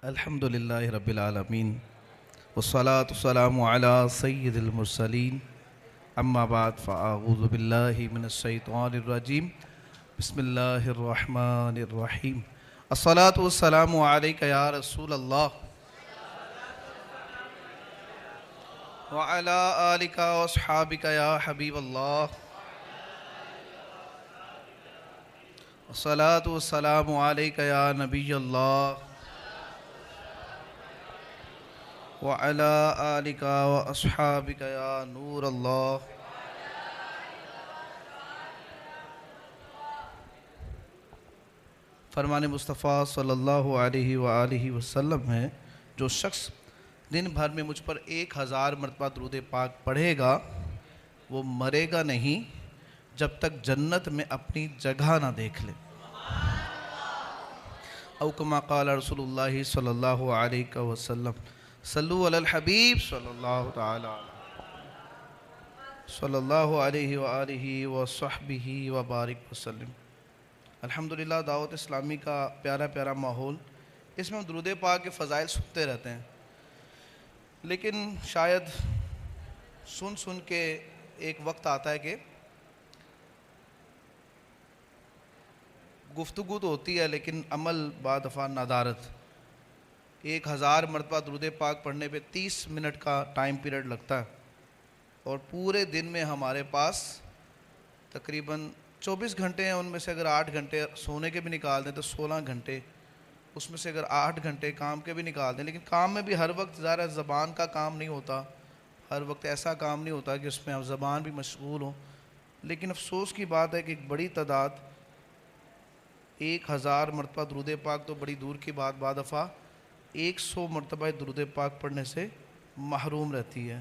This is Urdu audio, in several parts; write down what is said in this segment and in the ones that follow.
الحمد للہ رب العالمین والصلاة والسلام علی سید المرسلین اما بعد فاعوذ باللہ من الشیطان الرجیم بسم اللہ الرحمن الرحیم الصلاة والسلام علیک یا رسول اللہ وعلی آلک واصحابک یا حبیب اللہ الصلاة والسلام علیک یا نبی اللہ وعلى آلك وأصحابك يا نور الله فرمان مصطفیٰ صلی اللہ علیہ وآلہ وسلم ہے، جو شخص دن بھر میں مجھ پر 1000 مرتبہ درود پاک پڑھے گا وہ مرے گا نہیں جب تک جنت میں اپنی جگہ نہ دیکھ لے، او کما قال رسول اللہ صلی اللہ علیہ وسلم صلو علی الحبیب صلی اللہ علیہ وآلہ وصحبہ وبارک وسلم۔ الحمدللہ دعوت اسلامی کا پیارا پیارا ماحول، اس میں ہم درود پاک کے فضائل سنتے رہتے ہیں، لیکن شاید سن کے ایک وقت آتا ہے کہ گفتگو تو ہوتی ہے لیکن عمل بعد دفعہ ندارت۔ 1000 مرتبہ درود پاک پڑھنے پہ 30 منٹ کا ٹائم پیریڈ لگتا ہے، اور پورے دن میں ہمارے پاس تقریباً 24 گھنٹے ہیں، ان میں سے اگر 8 گھنٹے سونے کے بھی نکال دیں تو 16 گھنٹے، اس میں سے اگر 8 گھنٹے کام کے بھی نکال دیں، لیکن کام میں بھی ہر وقت ظاہر زبان کا کام نہیں ہوتا، ہر وقت ایسا کام نہیں ہوتا کہ اس میں آپ زبان بھی مشغول ہوں، لیکن افسوس کی بات ہے کہ ایک بڑی تعداد 1000 مرتبہ درود پاک تو بڑی دور کی بات، بعد دفعہ 100 مرتبہ درود پاک پڑھنے سے محروم رہتی ہے۔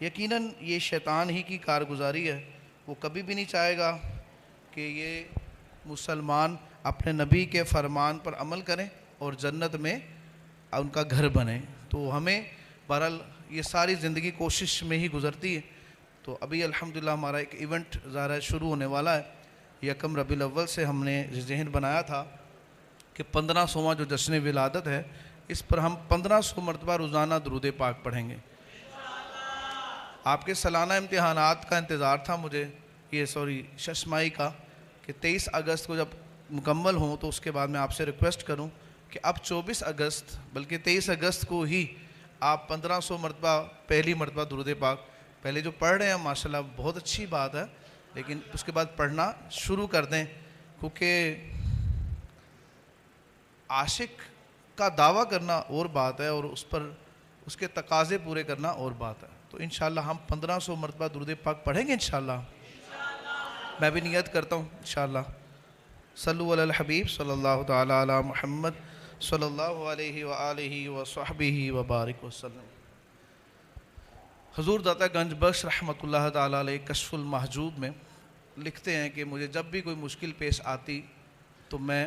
یقیناً یہ شیطان ہی کی کارگزاری ہے، وہ کبھی بھی نہیں چاہے گا کہ یہ مسلمان اپنے نبی کے فرمان پر عمل کریں اور جنت میں ان کا گھر بنے۔ تو ہمیں بہرحال یہ ساری زندگی کوشش میں ہی گزرتی ہے۔ تو ابھی الحمدللہ ہمارا ایک ایونٹ ظاہر شروع ہونے والا ہے، 1 ربیع الاول سے ہم نے ذہن بنایا تھا کہ 1500واں جو جشن ولادت ہے اس پر ہم 1500 مرتبہ روزانہ درود پاک پڑھیں گے۔ آپ کے سالانہ امتحانات کا انتظار تھا مجھے، ششمائی کا، کہ 23 اگست کو جب مکمل ہوں تو اس کے بعد میں آپ سے ریکویسٹ کروں کہ اب 24 اگست بلکہ 23 اگست کو ہی آپ 1500 مرتبہ پہلی مرتبہ درود پاک پہلے جو پڑھ رہے ہیں ماشاءاللہ بہت اچھی بات ہے، لیکن اس کے بعد پڑھنا شروع کر دیں، کیونکہ عاشق کا دعویٰ کرنا اور بات ہے اور اس کے تقاضے پورے کرنا اور بات ہے۔ تو انشاءاللہ ہم 1500 مرتبہ درود پاک پڑھیں گے انشاءاللہ، میں بھی نیت کرتا ہوں انشاءاللہ۔ صلو علی الحبیب صلی اللہ تعالی علی محمد صلی اللہ علیہ وآلہ وصحبہ وبارک وسلم۔ حضور داتا گنج بخش رحمۃ اللہ تعالی علیہ کشف المحجوب میں لکھتے ہیں کہ مجھے جب بھی کوئی مشکل پیش آتی تو میں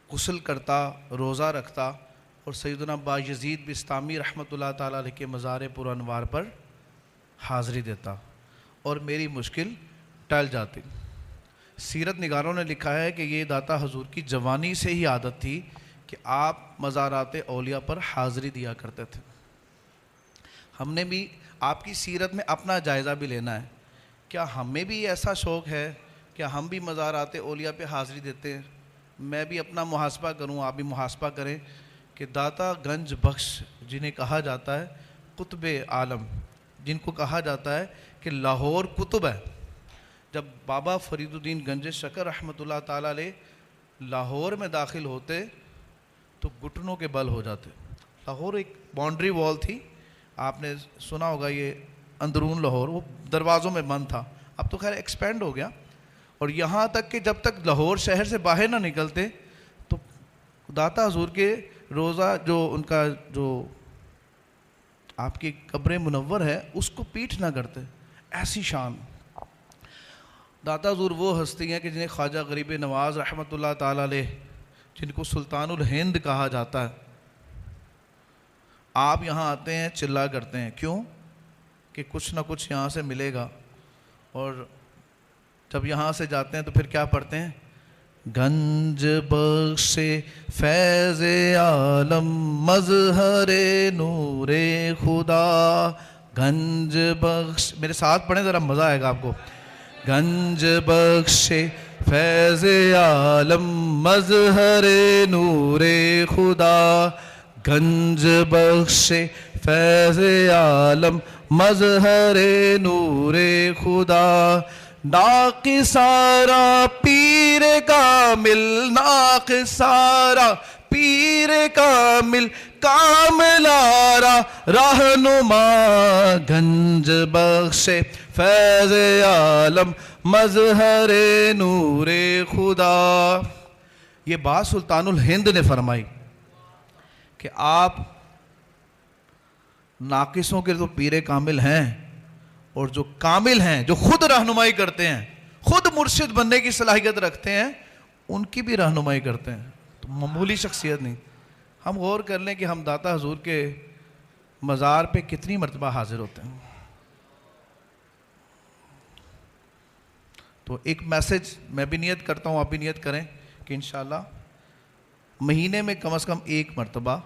غسل کرتا، روزہ رکھتا اور سیدنا بایزید بسطامی رحمۃ اللہ تعالیٰ علیہ کے مزار پر انوار پر حاضری دیتا اور میری مشکل ٹل جاتی۔ سیرت نگاروں نے لکھا ہے کہ یہ داتا حضور کی جوانی سے ہی عادت تھی کہ آپ مزارات اولیاء پر حاضری دیا کرتے تھے۔ ہم نے بھی آپ کی سیرت میں اپنا جائزہ بھی لینا ہے، کیا ہمیں بھی ایسا شوق ہے کہ ہم بھی مزارات اولیاء پہ حاضری دیتے ہیں؟ میں بھی اپنا محاسبہ کروں، آپ بھی محاسبہ کریں کہ داتا گنج بخش جنہیں کہا جاتا ہے قطب عالم، جن کو کہا جاتا ہے کہ لاہور قطب ہے، جب بابا فرید الدین گنج شکر رحمۃ اللہ تعالیٰ علیہ لاہور میں داخل ہوتے تو گھٹنوں کے بل ہو جاتے۔ لاہور ایک باؤنڈری وال تھی، آپ نے سنا ہوگا، یہ اندرون لاہور وہ دروازوں میں بند تھا، اب تو خیر ایکسپینڈ ہو گیا، اور یہاں تک کہ جب تک لاہور شہر سے باہر نہ نکلتے تو داتا حضور کے روزہ جو ان کا جو آپ کی قبر منور ہے اس کو پیٹھ نہ کرتے، ایسی شان۔ داتا حضور وہ ہستی ہیں کہ جنہیں خواجہ غریب نواز رحمۃ اللہ تعالیٰ علیہ، جن کو سلطان الہند کہا جاتا ہے، آپ یہاں آتے ہیں چلا کرتے ہیں، کیوں کہ کچھ نہ کچھ یہاں سے ملے گا، اور جب یہاں سے جاتے ہیں تو پھر کیا پڑھتے ہیں؟ گنج بخش فیض عالم مظہر نور خدا. گنج بخش، میرے ساتھ پڑھیں ذرا مزہ آئے گا آپ کو. گنج بخش فیض عالم مظہر نور خدا. گنج بخش فیض عالم مظہر نور خدا. ناقصارا پیر کامل، ناقصارا پیر کامل کاملارا رہنما. گنج بخش فیض عالم مظہر نور خدا. یہ بات سلطان الہند نے فرمائی کہ آپ ناقصوں کے تو پیر کامل ہیں، اور جو کامل ہیں، جو خود رہنمائی کرتے ہیں، خود مرشد بننے کی صلاحیت رکھتے ہیں، ان کی بھی رہنمائی کرتے ہیں. تو معمولی شخصیت نہیں. ہم غور کر لیں کہ ہم داتا حضور کے مزار پہ کتنی مرتبہ حاضر ہوتے ہیں. تو ایک میسج میں بھی نیت کرتا ہوں، آپ بھی نیت کریں کہ انشاءاللہ مہینے میں کم از کم ایک مرتبہ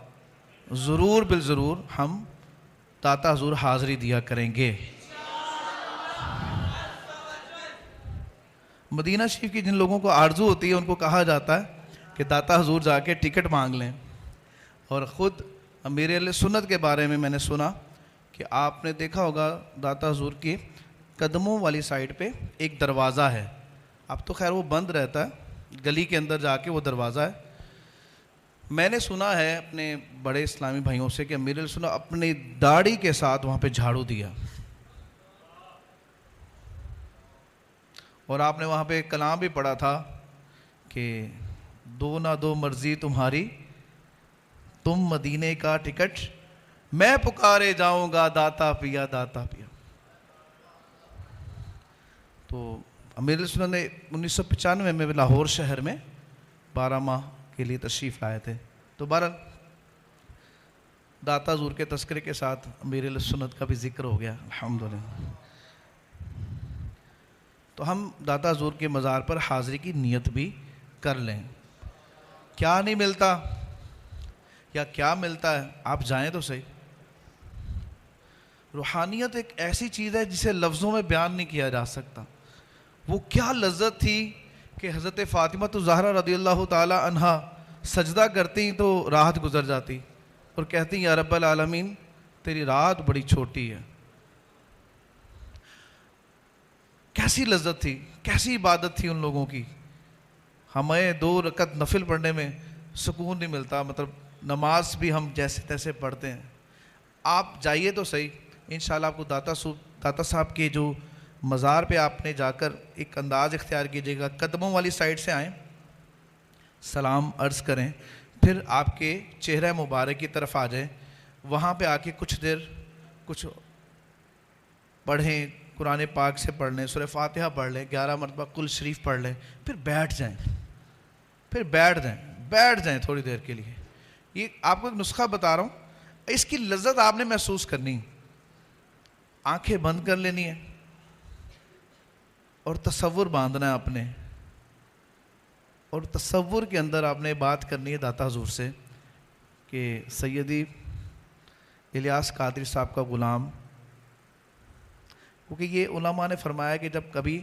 ضرور بالضرور ہم داتا حضور حاضری دیا کریں گے. مدینہ شریف کی جن لوگوں کو آرزو ہوتی ہے ان کو کہا جاتا ہے کہ داتا حضور جا کے ٹکٹ مانگ لیں. اور خود امیر اہل سنت کے بارے میں نے سنا کہ آپ نے دیکھا ہوگا داتا حضور کے قدموں والی سائڈ پہ ایک دروازہ ہے. اب تو خیر وہ بند رہتا ہے، گلی کے اندر جا کے وہ دروازہ ہے. میں نے سنا ہے اپنے بڑے اسلامی بھائیوں سے کہ امیر اہل سنت اپنی داڑھی کے ساتھ وہاں پہ جھاڑو دیا. اور آپ نے وہاں پہ کلام بھی پڑھا تھا کہ دو نہ دو مرضی تمہاری، تم مدینے کا ٹکٹ، میں پکارے جاؤں گا داتا پیا داتا پیا. تو امیر سنت نے 1995 میں لاہور شہر میں 12 ماہ کے لیے تشریف لائے تھے. تو بہرحال داتا حضور کے تذکرے کے ساتھ امیر سنت کا بھی ذکر ہو گیا الحمدللہ. تو ہم داتا حضور کے مزار پر حاضری کی نیت بھی کر لیں. کیا نہیں ملتا یا کیا ملتا ہے، آپ جائیں تو صحیح. روحانیت ایک ایسی چیز ہے جسے لفظوں میں بیان نہیں کیا جا سکتا. وہ کیا لذت تھی کہ حضرت فاطمہ الزہرا رضی اللہ تعالی عنہا سجدہ کرتی تو رات گزر جاتی اور کہتی یا رب العالمین تیری رات بڑی چھوٹی ہے. کیسی لذت تھی، کیسی عبادت تھی ان لوگوں کی. ہمیں 2 رکعت نفل پڑھنے میں سکون نہیں ملتا، مطلب نماز بھی ہم جیسے تیسے پڑھتے ہیں. آپ جائیے تو صحیح انشاءاللہ. آپ کو داتا صاحب کے جو مزار پہ آپ نے جا کر ایک انداز اختیار کیجیے گا. قدموں والی سائڈ سے آئیں، سلام عرض کریں، پھر آپ کے چہرہ مبارک کی طرف آ جائیں. وہاں پہ آ کے کچھ دیر کچھ پڑھیں، قرآن پاک سے پڑھ لیں، سورہ فاتحہ پڑھ لیں، 11 مرتبہ کل شریف پڑھ لیں، پھر بیٹھ جائیں تھوڑی دیر کے لیے. یہ آپ کو ایک نسخہ بتا رہا ہوں، اس کی لذت آپ نے محسوس کرنی. آنکھیں بند کر لینی ہے اور تصور باندھنا ہے آپ نے، اور تصور کے اندر آپ نے بات کرنی ہے داتا حضور سے کہ سیدی الیاس قادری صاحب کا غلام. کیونکہ یہ علماء نے فرمایا کہ جب کبھی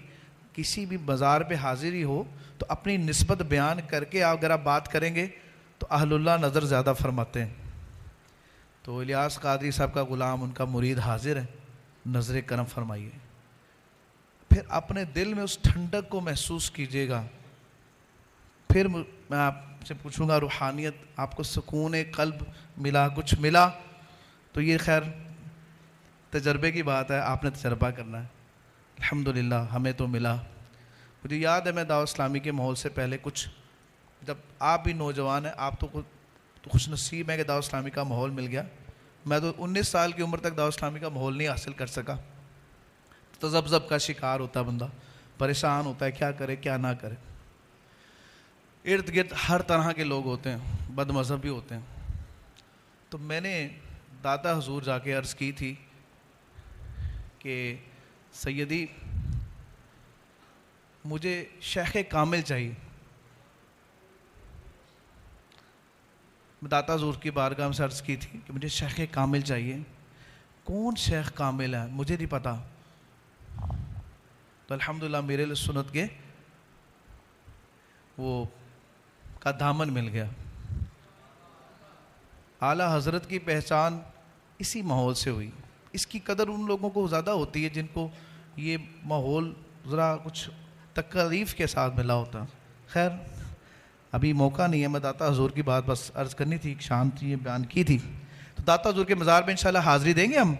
کسی بھی مزار پہ حاضری ہو تو اپنی نسبت بیان کر کے اگر آپ بات کریں گے تو اہل اللہ نظر زیادہ فرماتے ہیں. تو الیاس قادری صاحب کا غلام، ان کا مرید حاضر ہے، نظر کرم فرمائیے. پھر اپنے دل میں اس ٹھنڈک کو محسوس کیجیے گا. پھر میں آپ سے پوچھوں گا روحانیت، آپ کو سکون قلب ملا، کچھ ملا؟ تو یہ خیر تجربے کی بات ہے، آپ نے تجربہ کرنا ہے. الحمدللہ ہمیں تو ملا. مجھے یاد ہے میں دعوت اسلامی کے ماحول سے پہلے کچھ، جب آپ بھی نوجوان ہیں، آپ تو خوش نصیب ہیں کہ دعوت اسلامی کا ماحول مل گیا. میں تو 19 سال کی عمر تک دعوت اسلامی کا ماحول نہیں حاصل کر سکا. تذبذب کا شکار ہوتا بندہ، پریشان ہوتا ہے کیا کرے کیا نہ کرے. ارد گرد ہر طرح کے لوگ ہوتے ہیں، بد مذہب بھی ہوتے ہیں. تو میں نے داتا حضور جا کے عرض کی تھی کہ سیدی مجھے شیخ کامل چاہیے. میں داتا حضور کی بارگاہ میں سے عرض کی تھی کہ مجھے شیخ کامل چاہیے. کون شیخ کامل ہے مجھے نہیں پتا. تو الحمدللہ میرے لیے سنت کے وہ کا دامن مل گیا. اعلیٰ حضرت کی پہچان اسی ماحول سے ہوئی. اس کی قدر ان لوگوں کو زیادہ ہوتی ہے جن کو یہ ماحول ذرا کچھ تکلیف کے ساتھ ملا ہوتا. خیر ابھی موقع نہیں ہے, میں داتا حضور کی بات بس عرض کرنی تھی, ایک شانت یہ بیان کی تھی. تو داتا حضور کے مزار پہ انشاءاللہ حاضری دیں گے ہم.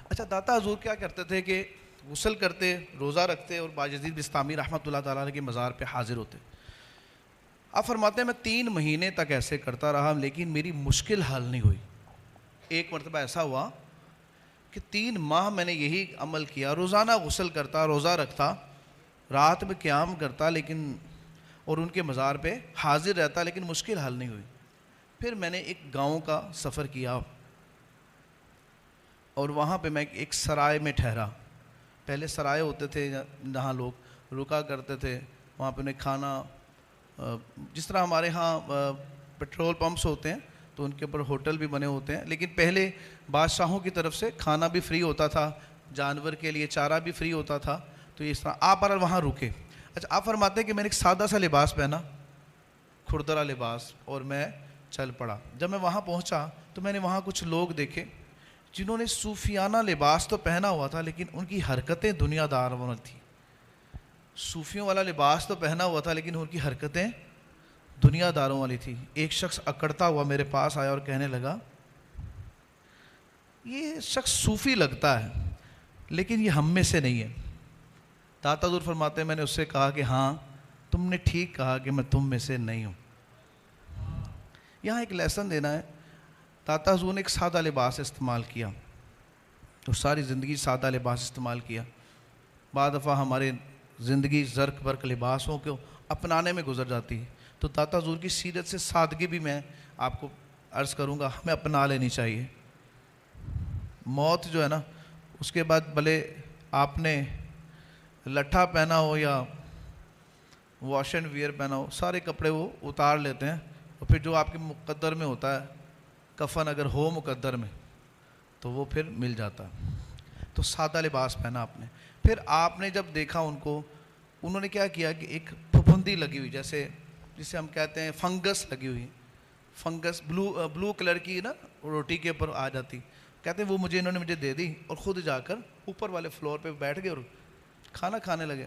اچھا, داتا حضور کیا کرتے تھے کہ غسل کرتے, روزہ رکھتے اور بایزید بستامی رحمۃ اللہ تعالیٰ علیہ کے مزار پہ حاضر ہوتے. آپ فرماتے ہیں میں 3 مہینے تک ایسے کرتا رہا لیکن میری مشکل حل نہیں ہوئی. ایک مرتبہ ایسا ہوا کہ 3 ماہ میں نے یہی عمل کیا, روزانہ غسل کرتا, روزہ رکھتا, رات میں قیام کرتا لیکن اور ان کے مزار پہ حاضر رہتا, لیکن مشکل حل نہیں ہوئی. پھر میں نے ایک گاؤں کا سفر کیا اور وہاں پہ میں ایک سرائے میں ٹھہرا. پہلے سرائے ہوتے تھے جہاں لوگ رکا کرتے تھے, وہاں پہ انہیں کھانا, جس طرح ہمارے ہاں پیٹرول پمپس ہوتے ہیں تو ان کے اوپر ہوٹل بھی بنے ہوتے ہیں, لیکن پہلے بادشاہوں کی طرف سے کھانا بھی فری ہوتا تھا, جانور کے لیے چارہ بھی فری ہوتا تھا. تو اس طرح آپ پر وہاں رکے. اچھا, آپ فرماتے ہیں کہ میں نے ایک سادہ سا لباس پہنا, کھردرا لباس, اور میں چل پڑا. جب میں وہاں پہنچا تو میں نے وہاں کچھ لوگ دیکھے جنہوں نے صوفیانہ لباس تو پہنا ہوا تھا لیکن ان کی حرکتیں دنیا دار والی تھیں. صوفیوں والا لباس تو پہنا ہوا تھا لیکن ان کی حرکتیں دنیا داروں والی تھی. ایک شخص اکڑتا ہوا میرے پاس آیا اور کہنے لگا یہ شخص صوفی لگتا ہے لیکن یہ ہم میں سے نہیں ہے. داتا حضور فرماتے ہیں میں نے اس سے کہا کہ ہاں تم نے ٹھیک کہا کہ میں تم میں سے نہیں ہوں. یہاں ایک لیسن دینا ہے. داتا حضور نے ایک سادہ لباس استعمال کیا اور ساری زندگی سادہ لباس استعمال کیا. بعض دفعہ ہمارے زندگی زرق برق لباسوں کو اپنانے میں گزر جاتی ہے. تو داتا حضور کی سیرت سے سادگی بھی میں آپ کو عرض کروں گا ہمیں اپنا لینی چاہیے. موت جو ہے نا, اس کے بعد بھلے آپ نے لٹھا پہنا ہو یا واش اینڈ ویئر پہنا ہو, سارے کپڑے وہ اتار لیتے ہیں اور پھر جو آپ کے مقدر میں ہوتا ہے, کفن اگر ہو مقدر میں تو وہ پھر مل جاتا ہے. تو سادہ لباس پہنا آپ نے. پھر آپ نے جب دیکھا ان کو, انہوں نے کیا کیا کہ ایک پھپھندی لگی ہوئی, جسے ہم کہتے ہیں فنگس لگی ہوئی, فنگس بلو کلر کی نا روٹی کے اوپر آ جاتی. کہتے ہیں وہ انہوں نے مجھے دے دی اور خود جا کر اوپر والے فلور پہ بیٹھ گئے اور کھانا کھانے لگے.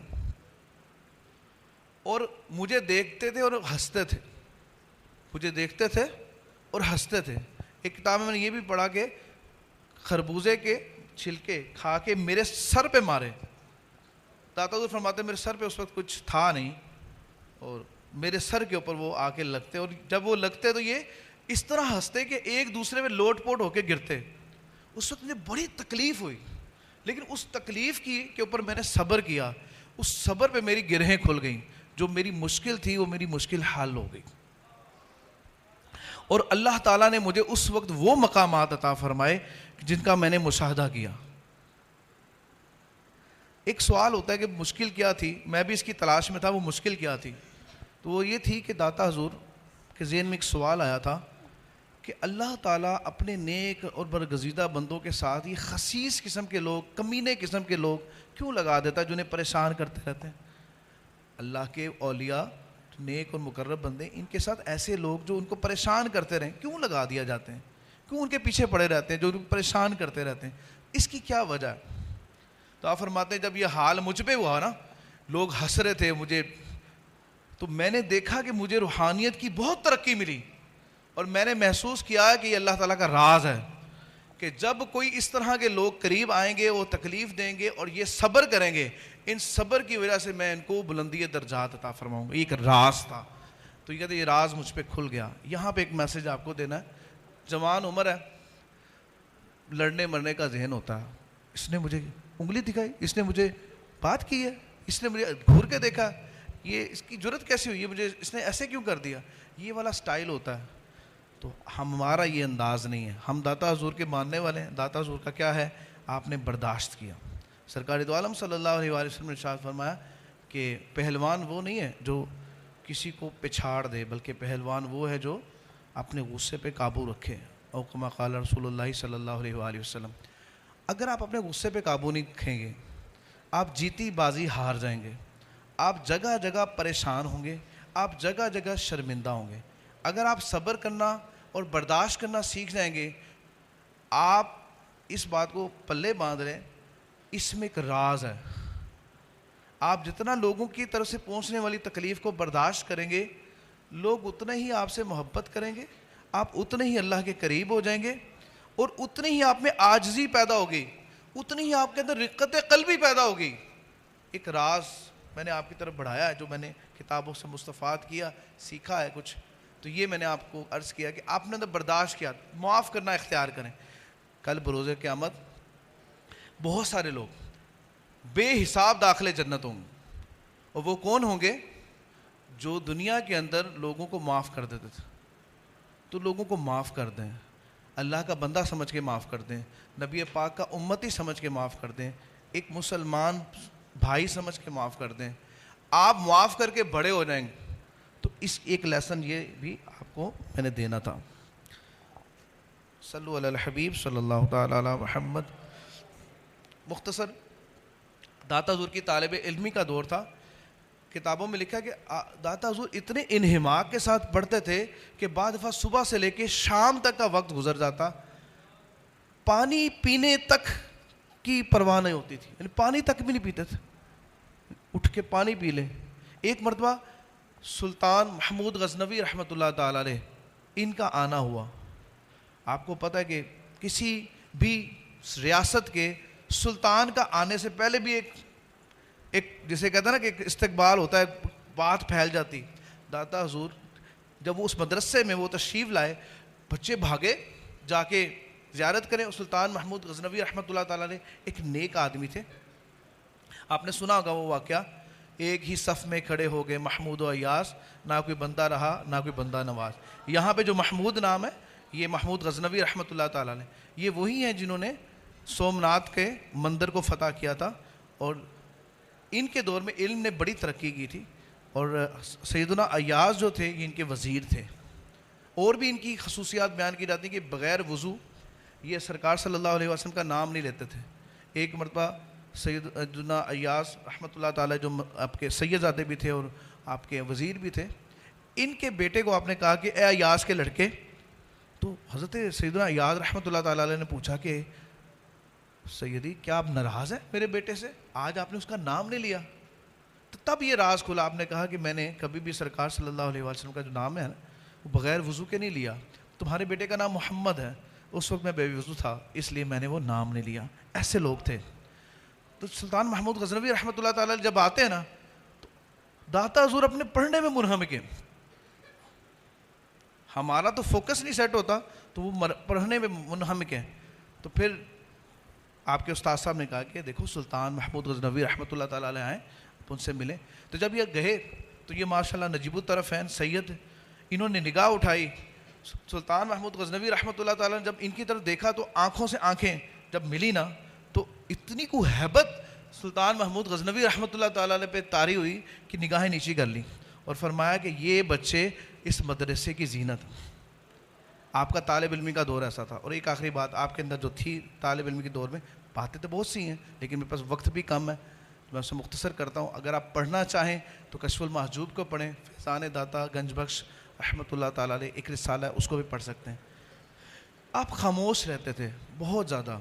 اور مجھے دیکھتے تھے اور ہنستے تھے, مجھے دیکھتے تھے اور ہنستے تھے. ایک کتاب میں نے یہ بھی پڑھا کہ خربوزے کے چھلکے کھا کے میرے سر پہ مارے. داتا حضور فرماتے میرے سر پہ اس وقت کچھ تھا نہیں اور میرے سر کے اوپر وہ آ کے لگتے, اور جب وہ لگتے تو یہ اس طرح ہنستے کہ ایک دوسرے میں لوٹ پوٹ ہو کے گرتے. اس وقت مجھے بڑی تکلیف ہوئی, لیکن اس تکلیف کے اوپر میں نے صبر کیا. اس صبر پہ میری گرہیں کھل گئیں, جو میری مشکل تھی وہ میری مشکل حل ہو گئی. اور اللہ تعالیٰ نے مجھے اس وقت وہ مقامات عطا فرمائے جن کا میں نے مشاہدہ کیا. ایک سوال ہوتا ہے کہ مشکل کیا تھی, میں بھی اس کی تلاش میں تھا, وہ مشکل کیا تھی. تو وہ یہ تھی کہ داتا حضور کے ذہن میں ایک سوال آیا تھا کہ اللہ تعالیٰ اپنے نیک اور برگزیدہ بندوں کے ساتھ یہ خسیس قسم کے لوگ, کمینے قسم کے لوگ کیوں لگا دیتا ہے جنہیں پریشان کرتے رہتے ہیں. اللہ کے اولیاء نیک اور مقرب بندے, ان کے ساتھ ایسے لوگ جو ان کو پریشان کرتے رہیں کیوں لگا دیا جاتے ہیں, کیوں ان کے پیچھے پڑے رہتے ہیں, جو ان کو پریشان کرتے رہتے ہیں, اس کی کیا وجہ ہے. تو آپ فرماتے ہیں جب یہ حال مجھ پہ ہوا نا, لوگ ہنس رہے تھے مجھے, تو میں نے دیکھا کہ مجھے روحانیت کی بہت ترقی ملی اور میں نے محسوس کیا کہ یہ اللہ تعالیٰ کا راز ہے کہ جب کوئی اس طرح کے لوگ قریب آئیں گے, وہ تکلیف دیں گے اور یہ صبر کریں گے, ان صبر کی وجہ سے میں ان کو بلندی درجات عطا فرماؤں گا. یہ ایک راز تھا. تو یہ کہتے یہ راز مجھ پہ کھل گیا. یہاں پہ ایک میسج آپ کو دینا ہے. جوان عمر ہے, لڑنے مرنے کا ذہن ہوتا ہے. اس نے مجھے انگلی دکھائی, اس نے مجھے بات کی ہے, اس نے مجھے گھور کے دیکھا, یہ اس کی جرت کیسی ہوئی, اس نے ایسے کیوں کر دیا, یہ والا سٹائل ہوتا ہے. تو ہمارا یہ انداز نہیں ہے. ہم داتا حضور کے ماننے والے ہیں. داتا حضور کا کیا ہے, آپ نے برداشت کیا. سرکار دو عالم صلی اللہ علیہ وسلم نے ارشاد فرمایا کہ پہلوان وہ نہیں ہے جو کسی کو پچھاڑ دے، بلکہ پہلوان وہ ہے جو اپنے غصے پہ قابو رکھے، او کما قال رسول اللہ صلی اللہ علیہ وآلہ وسلم۔ اگر آپ اپنے غصے پہ قابو نہیں رکھیں گے، آپ جیتی بازی ہار جائیں گے، آپ جگہ جگہ پریشان ہوں گے، آپ جگہ جگہ شرمندہ ہوں گے۔ اگر آپ صبر کرنا اور برداشت کرنا سیکھ جائیں گے، آپ اس بات کو پلے باندھ لیں، اس میں ایک راز ہے۔ آپ جتنا لوگوں کی طرف سے پہنچنے والی تکلیف کو برداشت کریں گے، لوگ اتنے ہی آپ سے محبت کریں گے، آپ اتنے ہی اللہ کے قریب ہو جائیں گے، اور اتنی ہی آپ میں عاجزی پیدا ہوگی، اتنی ہی آپ کے اندر رقت قلبی پیدا ہوگی۔ ایک راز میں نے آپ کی طرف بڑھایا ہے، جو میں نے کتابوں سے مستفاد کیا، سیکھا ہے کچھ، تو یہ میں نے آپ کو عرض کیا کہ آپ نے اندر برداشت کیا، معاف کرنا اختیار کریں۔ کل بروز قیامت بہت سارے لوگ بے حساب داخلے جنت ہوں گے، اور وہ کون ہوں گے؟ جو دنیا کے اندر لوگوں کو معاف کر دیتے تھے۔ تو لوگوں کو معاف کر دیں، اللہ کا بندہ سمجھ کے معاف کر دیں، نبی پاک کا امتی سمجھ کے معاف کر دیں، ایک مسلمان بھائی سمجھ کے معاف کر دیں، آپ معاف کر کے بڑے ہو جائیں گے۔ تو اس ایک لیسن یہ بھی آپ کو میں نے دینا تھا۔ صلو علی الحبیب صلی اللہ تعالی علی محمد۔ مختصر داتا حضور کی طالب علمی کا دور تھا۔ کتابوں میں لکھا کہ داتا حضور اتنے انہماک کے ساتھ پڑھتے تھے کہ بعض دفعہ صبح سے لے کے شام تک کا وقت گزر جاتا، پانی پینے تک کی پرواہ نہیں ہوتی تھی، یعنی پانی تک بھی نہیں پیتے تھے، اٹھ کے پانی پی لیں۔ ایک مرتبہ سلطان محمود غزنوی رحمۃ اللہ تعالی علیہ ان کا آنا ہوا۔ آپ کو پتہ ہے کہ کسی بھی ریاست کے سلطان کا آنے سے پہلے بھی ایک جسے کہتا ہے نا کہ ایک استقبال ہوتا ہے، بات پھیل جاتی۔ داتا حضور جب وہ اس مدرسے میں وہ تشریف لائے، بچے بھاگے جا کے زیارت کریں۔ سلطان محمود غزنوی رحمۃ اللہ تعالیٰ نے ایک نیک آدمی تھے، آپ نے سنا ہوگا وہ واقعہ، ایک ہی صف میں کھڑے ہو گئے محمود و ایاز، نہ کوئی بندہ رہا نہ کوئی بندہ نواز۔ یہاں پہ جو محمود نام ہے، یہ محمود غزنوی رحمۃ اللہ تعالیٰ نے، یہ وہی ہیں جنہوں نے سومناتھ کے مندر کو فتح کیا تھا، اور ان کے دور میں علم نے بڑی ترقی کی تھی۔ اور سیدنا ایاز جو تھے یہ ان کے وزیر تھے۔ اور بھی ان کی خصوصیات بیان کی جاتی ہیں کہ بغیر وضو یہ سرکار صلی اللہ علیہ وسلم کا نام نہیں لیتے تھے۔ ایک مرتبہ سیدنا ایاز رحمۃ اللہ تعالیٰ جو آپ کے سیدزادے بھی تھے اور آپ کے وزیر بھی تھے، ان کے بیٹے کو آپ نے کہا کہ اے ایاز کے لڑکے، تو حضرت سیدنا ایاز رحمۃ اللہ تعالیٰ علیہ نے پوچھا کہ سیدی کیا آپ ناراض ہیں میرے بیٹے سے، آج آپ نے اس کا نام نہیں لیا؟ تو تب یہ راز کھلا، آپ نے کہا کہ میں نے کبھی بھی سرکار صلی اللہ علیہ وسلم کا جو نام ہے وہ بغیر وضو کے نہیں لیا، تمہارے بیٹے کا نام محمد ہے، اس وقت میں بے وضو تھا اس لیے میں نے وہ نام نہیں لیا۔ ایسے لوگ تھے۔ تو سلطان محمود غزنوی رحمۃ اللہ تعالیٰ جب آتے ہیں نا، تو داتا حضور اپنے پڑھنے میں منہمک ہیں، ہمارا تو فوکس نہیں سیٹ ہوتا، تو وہ پڑھنے میں منہمک ہیں۔ تو پھر آپ کے استاد صاحب نے کہا کہ دیکھو سلطان محمود غزنوی رحمۃ اللہ تعالیٰ علیہ آئیں، ان سے ملیں۔ تو جب یہ گئے تو یہ ماشاءاللہ نجیب الطرفین سید، انہوں نے نگاہ اٹھائی، سلطان محمود غزنوی رحمۃ اللہ تعالیٰ نے جب ان کی طرف دیکھا تو آنکھوں سے آنکھیں جب ملی نا، تو اتنی کو ہیبت سلطان محمود غزنوی رحمۃ اللہ تعالیٰ علیہ پہ طاری ہوئی کہ نگاہیں نیچی کر لیں، اور فرمایا کہ یہ بچے اس مدرسے کی زینت۔ آپ کا طالب علمی کا دور ایسا تھا۔ اور ایک آخری بات آپ کے اندر جو تھی طالب علمی کے دور میں، باتیں تو بہت سی ہیں لیکن میرے پاس وقت بھی کم ہے، میں اسے مختصر کرتا ہوں۔ اگر آپ پڑھنا چاہیں تو کشف المحجوب کو پڑھیں، فیضان داتا گنج بخش رحمۃ اللہ تعالیٰ علیہ ایک رسالہ ہے، اس کو بھی پڑھ سکتے ہیں۔ آپ خاموش رہتے تھے، بہت زیادہ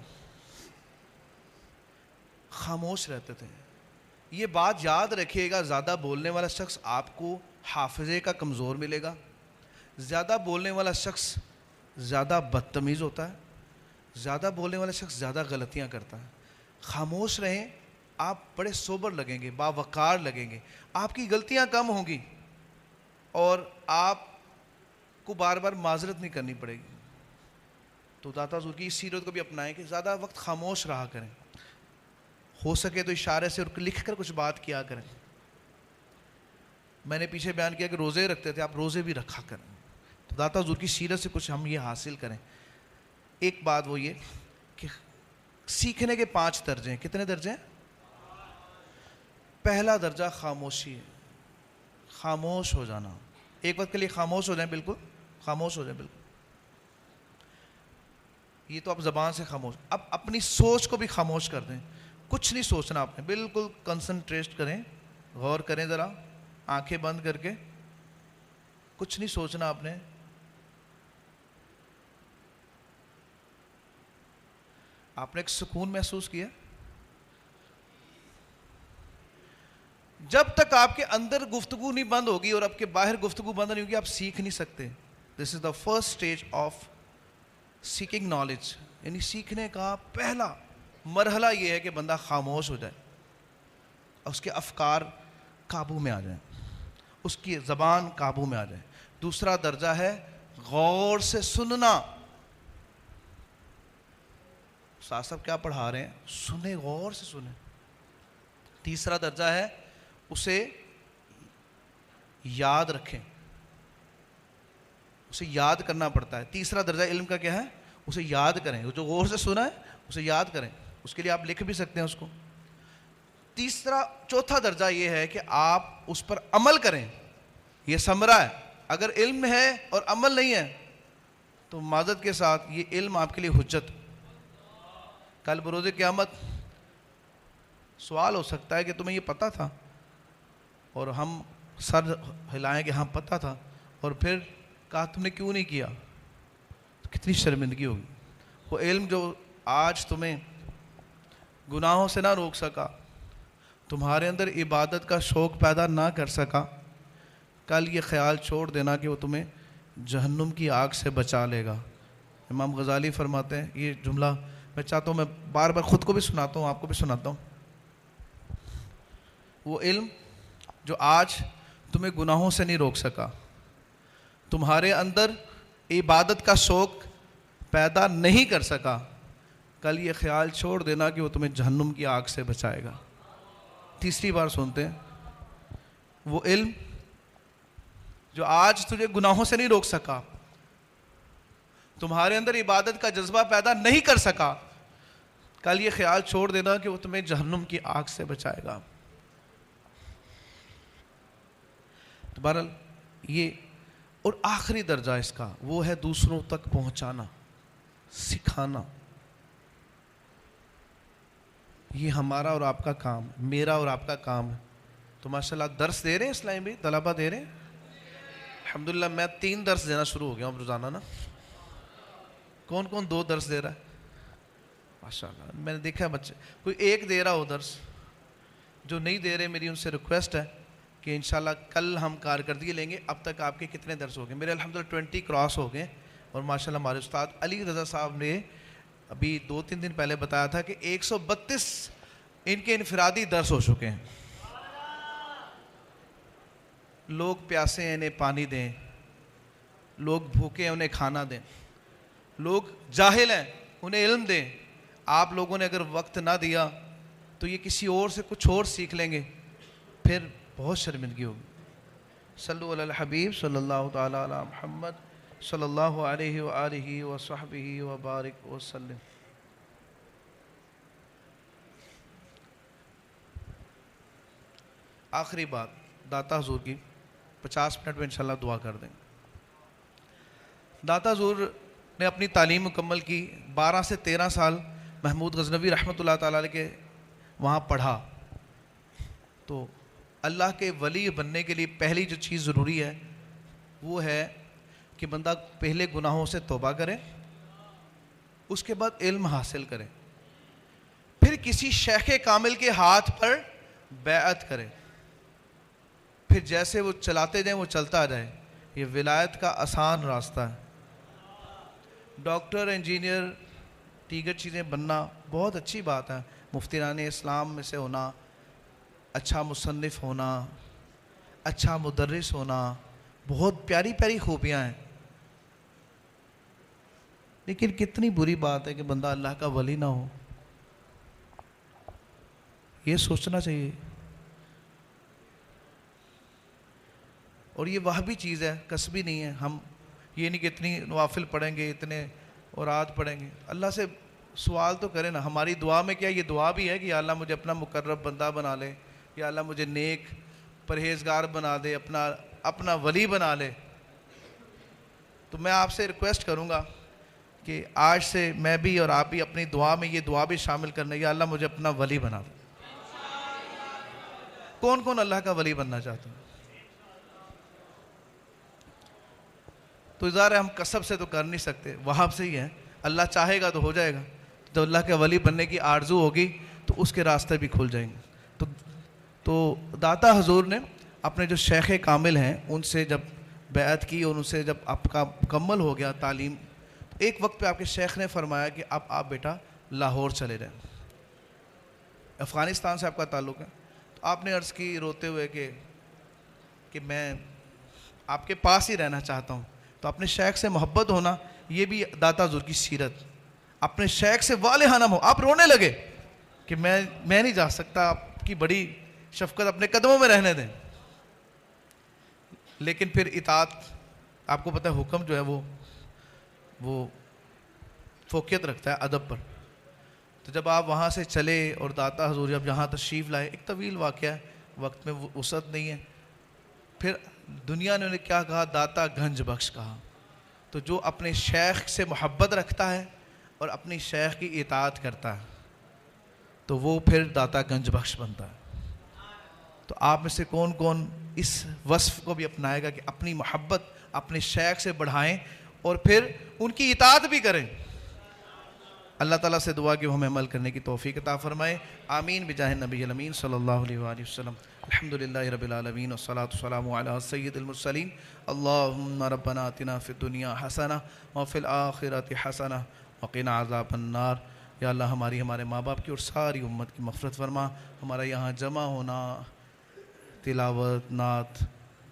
خاموش رہتے تھے۔ یہ بات یاد رکھیے گا، زیادہ بولنے والا شخص آپ کو حافظے کا کمزور ملے گا، زیادہ بولنے والا شخص زیادہ بدتمیز ہوتا ہے، زیادہ بولنے والا شخص زیادہ غلطیاں کرتا ہے۔ خاموش رہیں، آپ بڑے سوبر لگیں گے، باوقار لگیں گے، آپ کی غلطیاں کم ہوں گی، اور آپ کو بار بار معذرت نہیں کرنی پڑے گی۔ تو داتا حضور کی اس سیرت کو بھی اپنائیں کہ زیادہ وقت خاموش رہا کریں، ہو سکے تو اشارے سے اور لکھ کر کچھ بات کیا کریں۔ میں نے پیچھے بیان کیا کہ روزے رکھتے تھے، آپ روزے بھی رکھا کریں۔ تو داتا حضور کی سیرت سے کچھ ہم یہ حاصل کریں۔ ایک بات وہ یہ کہ سیکھنے کے 5 درجے ہیں۔ کتنے درجے ہیں؟ پہلا درجہ خاموشی ہے۔ خاموش ہو جانا. ایک وقت کے لیے خاموش ہو جائیں, بالکل خاموش ہو جائیں بالکل. یہ تو آپ زبان سے خاموش, اب اپنی سوچ کو بھی خاموش کر دیں. کچھ نہیں سوچنا آپ نے, بالکل کنسنٹریٹ کریں, غور کریں ذرا آنکھیں بند کر کے. کچھ نہیں سوچنا آپ نے. آپ نے ایک سکون محسوس کیا. جب تک آپ کے اندر گفتگو نہیں بند ہوگی اور آپ کے باہر گفتگو بند نہیں ہوگی, آپ سیکھ نہیں سکتے. This is the first stage of seeking knowledge. یعنی سیکھنے کا پہلا مرحلہ یہ ہے کہ بندہ خاموش ہو جائے, اس کے افکار قابو میں آ جائیں, اس کی زبان قابو میں آ جائے. دوسرا درجہ ہے غور سے سننا. استاد صاحب کیا پڑھا رہے ہیں, سنیں, غور سے سنیں. تیسرا درجہ ہے اسے یاد رکھیں, اسے یاد کرنا پڑتا ہے. تیسرا درجہ علم کا کیا ہے, اسے یاد کریں. جو غور سے سنا ہے اسے یاد کریں, اس کے لیے آپ لکھ بھی سکتے ہیں اس کو. چوتھا درجہ یہ ہے کہ آپ اس پر عمل کریں. یہ ثمرہ ہے. اگر علم ہے اور عمل نہیں ہے تو معذرت کے ساتھ یہ علم آپ کے لیے حجت. کل بروز قیامت سوال ہو سکتا ہے کہ تمہیں یہ پتہ تھا, اور ہم سر ہلائیں کہ ہاں پتہ تھا, اور پھر کہا تم نے کیوں نہیں کیا, تو کتنی شرمندگی ہوگی. وہ علم جو آج تمہیں گناہوں سے نہ روک سکا, تمہارے اندر عبادت کا شوق پیدا نہ کر سکا, کل یہ خیال چھوڑ دینا کہ وہ تمہیں جہنم کی آگ سے بچا لے گا. امام غزالی فرماتے ہیں, یہ جملہ میں چاہتا ہوں میں بار بار خود کو بھی سناتا ہوں, آپ کو بھی سناتا ہوں. وہ علم جو آج تمہیں گناہوں سے نہیں روک سکا, تمہارے اندر عبادت کا شوق پیدا نہیں کر سکا, کل یہ خیال چھوڑ دینا کہ وہ تمہیں جہنم کی آگ سے بچائے گا. تیسری بار سنتے ہیں, وہ علم جو آج تجھے گناہوں سے نہیں روک سکا, تمہارے اندر عبادت کا جذبہ پیدا نہیں کر سکا, کل یہ خیال چھوڑ دینا کہ وہ تمہیں جہنم کی آگ سے بچائے گا. تو بہرحال یہ, اور آخری درجہ اس کا وہ ہے دوسروں تک پہنچانا, سکھانا. یہ ہمارا اور آپ کا کام, میرا اور آپ کا کام ہے. تو ماشاءاللہ درس دے رہے ہیں اسلامی بھی, طلبہ دے رہے ہیں الحمدللہ. میں 3 درس دینا شروع ہو گیا ہوں روزانہ نا. کون کون 2 درس دے رہا ہے؟ ماشاءاللہ میں نے دیکھا ہے بچے, کوئی 1 دے رہا ہو درس. جو نہیں دے رہے میری ان سے ریکویسٹ ہے کہ انشاءاللہ کل ہم کارکردگی لیں گے. اب تک آپ کے کتنے درس ہو گئے؟ میرے الحمدللہ 20 کراس ہو گئے. اور ماشاءاللہ ہمارے استاد علی رضا صاحب نے ابھی 2-3 دن پہلے بتایا تھا کہ 132 ان کے انفرادی درس ہو چکے ہیں. لوگ پیاسے ہیں انہیں پانی دیں, لوگ بھوکے ہیں انہیں کھانا دیں, لوگ جاہل ہیں انہیں علم دیں. آپ لوگوں نے اگر وقت نہ دیا تو یہ کسی اور سے کچھ اور سیکھ لیں گے, پھر بہت شرمندگی ہوگی. صلو علی الحبیب صلی اللہ تعالی علی محمد صلی اللہ علیہ وآلہ وصحبہ وبارک وسلم. آخری بات داتا حضور کی, 50 منٹ میں انشاءاللہ دعا کر دیں. داتا حضور نے اپنی تعلیم مکمل کی, 12 سے 13 سال محمود غزنوی رحمۃ اللہ تعالیٰ علیہ کے وہاں پڑھا. تو اللہ کے ولی بننے کے لیے پہلی جو چیز ضروری ہے وہ ہے کہ بندہ پہلے گناہوں سے توبہ کرے, اس کے بعد علم حاصل کرے, پھر کسی شیخ کامل کے ہاتھ پر بیعت کرے, پھر جیسے وہ چلاتے جائیں وہ چلتا جائے. یہ ولایت کا آسان راستہ ہے. ڈاکٹر, انجینئر, دیگر چیزیں بننا بہت اچھی بات ہے, مفتیان اسلام میں سے ہونا, اچھا مصنف ہونا, اچھا مدرس ہونا, بہت پیاری پیاری خوبیاں ہیں. لیکن کتنی بری بات ہے کہ بندہ اللہ کا ولی نہ ہو. یہ سوچنا چاہیے. اور یہ وہابی چیز ہے, کسبی نہیں ہے. ہم یہ نہیں کہ اتنی نوافل پڑھیں گے, اتنے اوراد پڑھیں گے. اللہ سے سوال تو کریں نا. ہماری دعا میں کیا یہ دعا بھی ہے کہ یا اللہ مجھے اپنا مقرب بندہ بنا لے, یا اللہ مجھے نیک پرہیزگار بنا دے، اپنا ولی بنا لے، تو میں آپ سے ریکویسٹ کروں گا کہ آج سے میں بھی اور آپ بھی اپنی دعا میں یہ دعا بھی شامل کرنے، یا اللہ مجھے اپنا ولی بنا دے۔ کون کون اللہ کا ولی بننا چاہتا ہے؟ تو ظاہر ہے ہم کسب سے تو کر نہیں سکتے، وہاب سے ہی ہے، اللہ چاہے گا تو ہو جائے گا۔ تو اللہ کے ولی بننے کی آرزو ہوگی تو اس کے راستے بھی کھل جائیں گے۔ تو داتا حضور نے اپنے جو شیخ کامل ہیں ان سے جب بیعت کی اور ان سے جب آپ کا مکمل ہو گیا تعلیم، ایک وقت پہ آپ کے شیخ نے فرمایا کہ اب آپ بیٹا لاہور چلے جائیں، افغانستان سے آپ کا تعلق ہے۔ تو آپ نے عرض کی روتے ہوئے کہ میں آپ کے پاس ہی رہنا چاہتا ہوں۔ تو اپنے شیخ سے محبت ہونا یہ بھی داتا حضور کی سیرت، اپنے شیخ سے والہانہ ہو۔ آپ رونے لگے کہ میں نہیں جا سکتا، آپ کی بڑی شفقت، اپنے قدموں میں رہنے دیں۔ لیکن پھر اطاعت، آپ کو پتہ ہے حکم جو ہے وہ فوقیت رکھتا ہے ادب پر۔ تو جب آپ وہاں سے چلے اور داتا حضور جب یہاں تشریف لائے، ایک طویل واقعہ ہے، وقت میں وسعت نہیں ہے، پھر دنیا نے انہیں کیا کہا؟ داتا گنج بخش کہا۔ تو جو اپنے شیخ سے محبت رکھتا ہے اور اپنی شیخ کی اطاعت کرتا ہے تو وہ پھر داتا گنج بخش بنتا ہے۔ تو آپ میں سے کون کون اس وصف کو بھی اپنائے گا کہ اپنی محبت اپنے شیخ سے بڑھائیں اور پھر ان کی اطاعت بھی کریں؟ اللہ تعالیٰ سے دعا کہ وہ ہمیں عمل کرنے کی توفیق عطا فرمائے، آمین بجاہ النبی الامین صلی اللہ علیہ وآلہ وسلم۔ الحمدللہ رب العالمین والصلاة والسلام علی سید المرسلین۔ اللہم ربنا آتنا فی الدنیا حسنہ وفی الآخرۃ حسنہ وقنا عذاب النار۔ یا اللہ ہمارے ماں باپ کی اور ساری امت کی مغفرت فرما۔ ہمارا یہاں جمع ہونا، تلاوت، نعت،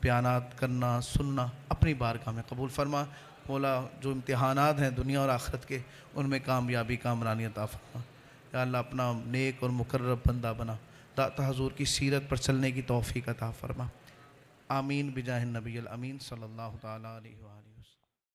بیانات کرنا، سننا اپنی بارگاہ میں قبول فرما۔ مولا جو امتحانات ہیں دنیا اور آخرت کے، ان میں کامیابی کامرانی عطا فرما۔ یا اللہ اپنا نیک اور مقرب بندہ بنا، داتا حضور کی سیرت پر چلنے کی توفیق عطا فرما، آمین بجاہ النبی الامین صلی اللہ تعالیٰ علیہ وآلہ۔